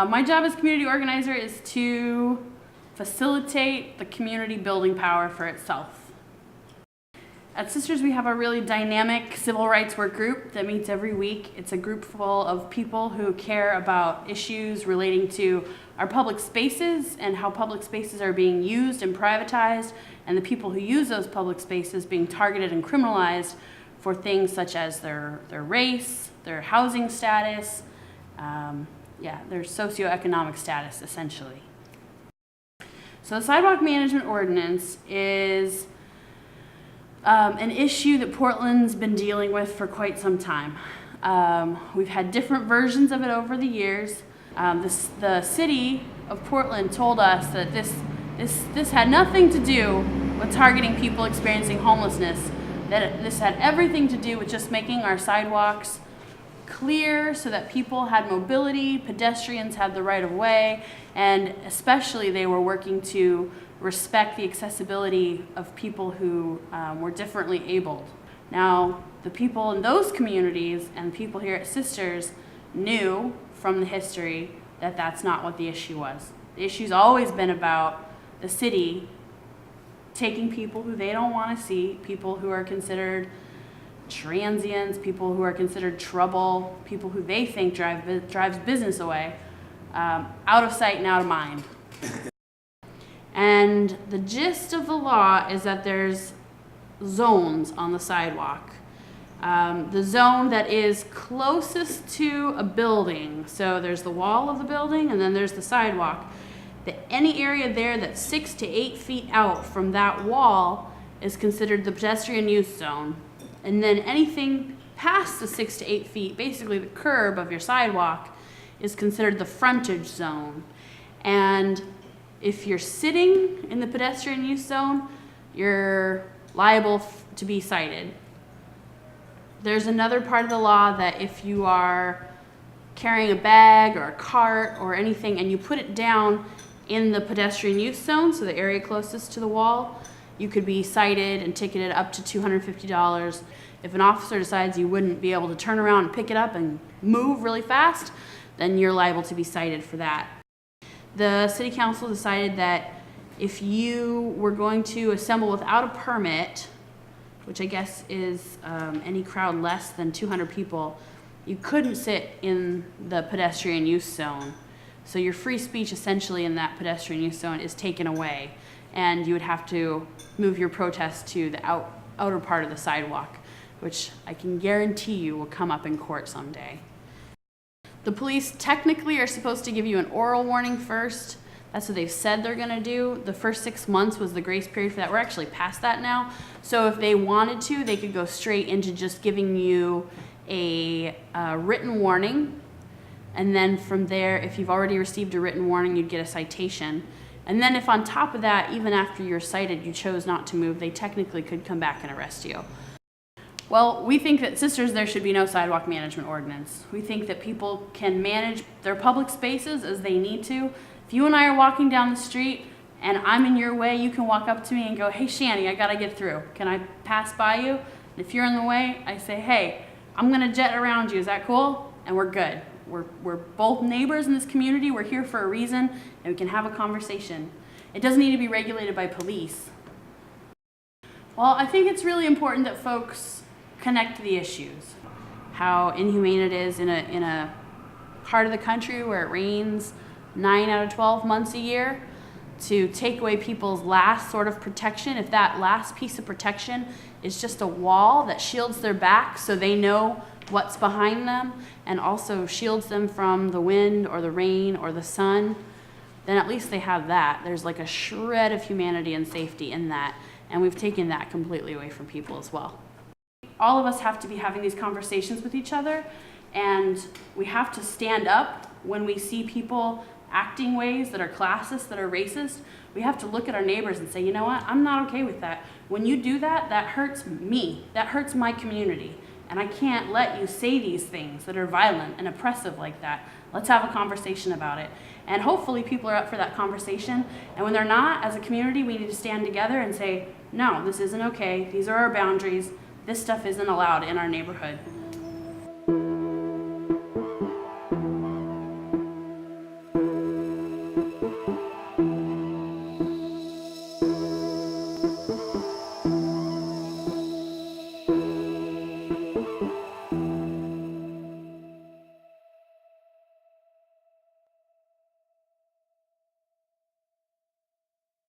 My job as community organizer is to facilitate the community building power for itself. At Sisters, we have a really dynamic civil rights work group that meets every week. It's a group full of people who care about issues relating to our public spaces and how public spaces are being used and privatized, and the people who use those public spaces being targeted and criminalized for things such as their race, their housing status, their socioeconomic status, essentially. So the sidewalk management ordinance is an issue that Portland's been dealing with for quite some time. We've had different versions of it over the years. The city of Portland told us that this had nothing to do with targeting people experiencing homelessness, that this had everything to do with just making our sidewalks clear so that people had mobility, pedestrians had the right of way, and especially they were working to respect the accessibility of people who were differently abled. Now, the people in those communities and people here at Sisters knew from the history that that's not what the issue was. The issue's always been about the city taking people who they don't want to see, people who are considered transients, people who are considered trouble, people who they think drives business away, out of sight and out of mind. And the gist of the law is that there's zones on the sidewalk. The zone that is closest to a building, so there's the wall of the building and then there's the sidewalk. Any area there that's 6 to 8 feet out from that wall is considered the pedestrian use zone. And then anything past the 6 to 8 feet, basically the curb of your sidewalk, is considered the frontage zone. And if you're sitting in the pedestrian use zone, you're liable to be cited. There's another part of the law that if you are carrying a bag or a cart or anything and you put it down in the pedestrian use zone, so the area closest to the wall, you could be cited and ticketed up to $250. If an officer decides you wouldn't be able to turn around and pick it up and move really fast, then you're liable to be cited for that. The city council decided that if you were going to assemble without a permit, which I guess is any crowd less than 200 people, you couldn't sit in the pedestrian use zone. So your free speech essentially in that pedestrian use zone is taken away, and you would have to move your protest to the outer part of the sidewalk, which I can guarantee you will come up in court someday. The police technically are supposed to give you an oral warning first. That's what they've said they're gonna do. The first 6 months was the grace period for that. We're actually past that now. So if they wanted to, they could go straight into just giving you a written warning. And then from there, if you've already received a written warning, you'd get a citation. And then if on top of that, even after you're cited, you chose not to move, they technically could come back and arrest you. Well, we think that Sisters, there should be no sidewalk management ordinance. We think that people can manage their public spaces as they need to. If you and I are walking down the street and I'm in your way, you can walk up to me and go, "Hey, Chani, I gotta get through. Can I pass by you?" And if you're in the way, I say, "Hey, I'm gonna jet around you. Is that cool?" And we're good. We're both neighbors in this community. We're here for a reason, and we can have a conversation. It doesn't need to be regulated by police. Well, I think it's really important that folks connect the issues. How inhumane it is in a part of the country where it rains 9 out of 12 months a year, to take away people's last sort of protection. If that last piece of protection is just a wall that shields their back so they know what's behind them and also shields them from the wind or the rain or the sun, then at least they have that. There's like a shred of humanity and safety in that, and we've taken that completely away from people as well. All of us have to be having these conversations with each other, and we have to stand up when we see people acting ways that are classist, that are racist. We have to look at our neighbors and say, you know what, I'm not okay with that. When you do that, that hurts me. That hurts my community. And I can't let you say these things that are violent and oppressive like that. Let's have a conversation about it. And hopefully people are up for that conversation. And when they're not, as a community, we need to stand together and say, no, this isn't okay. These are our boundaries. This stuff isn't allowed in our neighborhood.